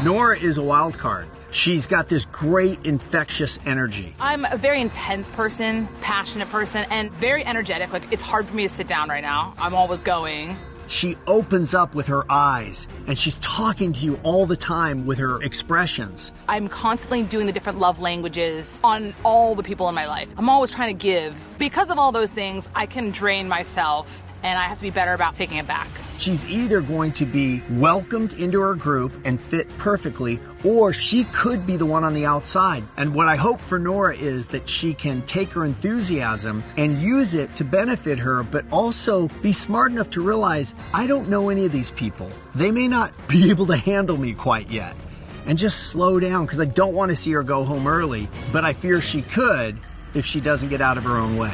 Nora is a wild card. She's got this great infectious energy. I'm a very intense person, passionate person, and very energetic. Like, it's hard for me to sit down right now. I'm always going. She opens up with her eyes, and she's talking to you all the time with her expressions. I'm constantly doing the different love languages on all the people in my life. I'm always trying to give. Because of all those things, I can drain myself, and I have to be better about taking it back. She's either going to be welcomed into her group and fit perfectly, or she could be the one on the outside. And what I hope for Nora is that she can take her enthusiasm and use it to benefit her, but also be smart enough to realize, I don't know any of these people. They may not be able to handle me quite yet. And just slow down, because I don't want to see her go home early, but I fear she could if she doesn't get out of her own way.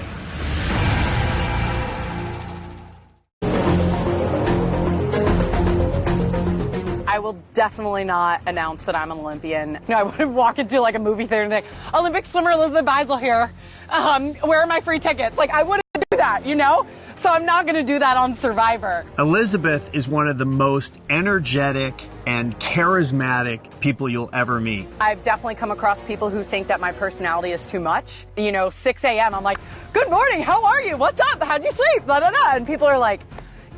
I will definitely not announce that I'm an Olympian. No, I wouldn't walk into like a movie theater and think, Olympic swimmer Elizabeth Beisel here. Where are my free tickets? Like, I wouldn't do that, you know? So I'm not going to do that on Survivor. Elizabeth is one of the most energetic and charismatic people you'll ever meet. I've definitely come across people who think that my personality is too much. You know, 6 a.m., I'm like, good morning, how are you? What's up? How'd you sleep? Blah, blah, blah. And people are like,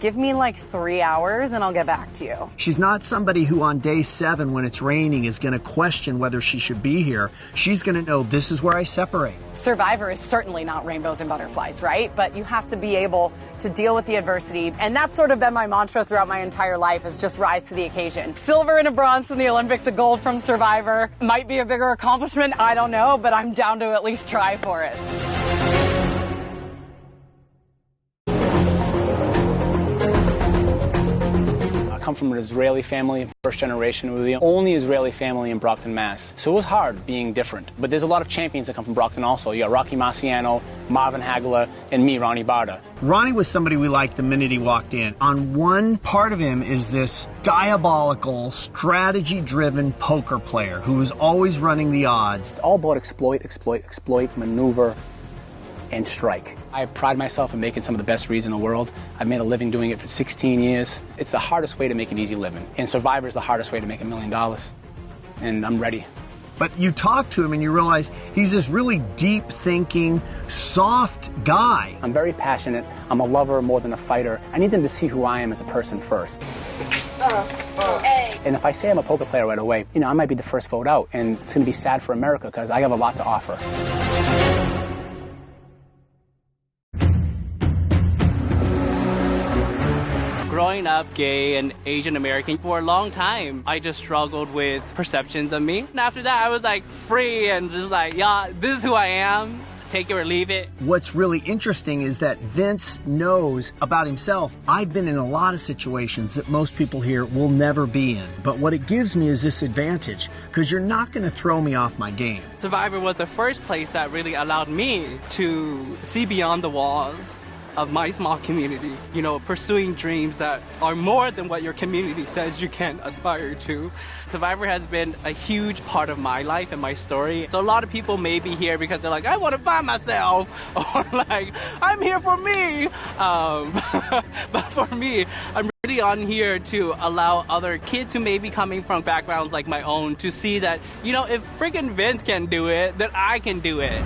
give me like 3 hours and I'll get back to you. She's not somebody who on day 7 when it's raining is going to question whether she should be here. She's going to know this is where I separate. Survivor is certainly not rainbows and butterflies, right? But you have to be able to deal with the adversity. And that's sort of been my mantra throughout my entire life, is just rise to the occasion. Silver and a bronze from the Olympics, a gold from Survivor. Might be a bigger accomplishment, I don't know, but I'm down to at least try for it. I come from an Israeli family, first generation. We were the only Israeli family in Brockton, Mass. So it was hard being different. But there's a lot of champions that come from Brockton also. You got Rocky Marciano, Marvin Hagler, and me, Ronnie Barda. Ronnie was somebody we liked the minute he walked in. On one part of him is this diabolical, strategy-driven poker player who is always running the odds. It's all about exploit, maneuver, and strike. I pride myself in making some of the best reads in the world. I've made a living doing it for 16 years. It's the hardest way to make an easy living. And Survivor is the hardest way to make $1 million. And I'm ready. But you talk to him and you realize he's this really deep-thinking, soft guy. I'm very passionate. I'm a lover more than a fighter. I need them to see who I am as a person first. And if I say I'm a poker player right away, you know, I might be the first vote out. And it's going to be sad for America because I have a lot to offer. Growing up gay and Asian American for a long time, I just struggled with perceptions of me. And after that, I was like free and just like, yeah, this is who I am. Take it or leave it. What's really interesting is that Vince knows about himself. I've been in a lot of situations that most people here will never be in. But what it gives me is this advantage, because you're not going to throw me off my game. Survivor was the first place that really allowed me to see beyond the walls of my small community, you know, pursuing dreams that are more than what your community says you can aspire to. Survivor has been a huge part of my life and my story. So a lot of people may be here because they're like, I want to find myself, or like, I'm here for me. But for me, I'm really on here to allow other kids who may be coming from backgrounds like my own to see that, you know, if freaking Vince can do it, then I can do it.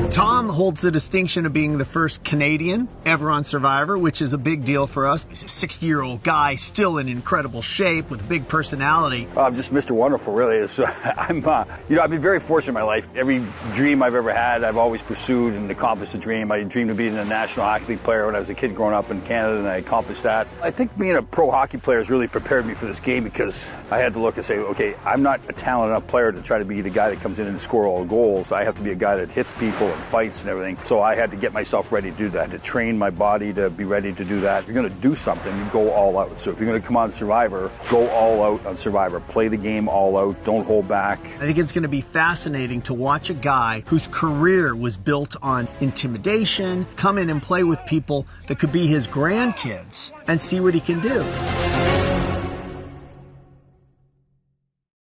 Tom holds the distinction of being the first Canadian ever on Survivor, which is a big deal for us. He's a 60-year-old guy, still in incredible shape with a big personality. I'm just Mr. Wonderful, really. I've been very fortunate in my life. Every dream I've ever had, I've always pursued and accomplished a dream. I dreamed of being a National Hockey League player when I was a kid growing up in Canada, and I accomplished that. I think being a pro hockey player has really prepared me for this game, because I had to look and say, okay, I'm not a talented enough player to try to be the guy that comes in and score all the goals. I have to be a guy that hits people and fights and everything. So I had to get myself ready to do that, to train my body to be ready to do that. If you're going to do something, you go all out. So if you're going to come on Survivor, go all out on Survivor. Play the game all out. Don't hold back. I think it's going to be fascinating to watch a guy whose career was built on intimidation come in and play with people that could be his grandkids and see what he can do.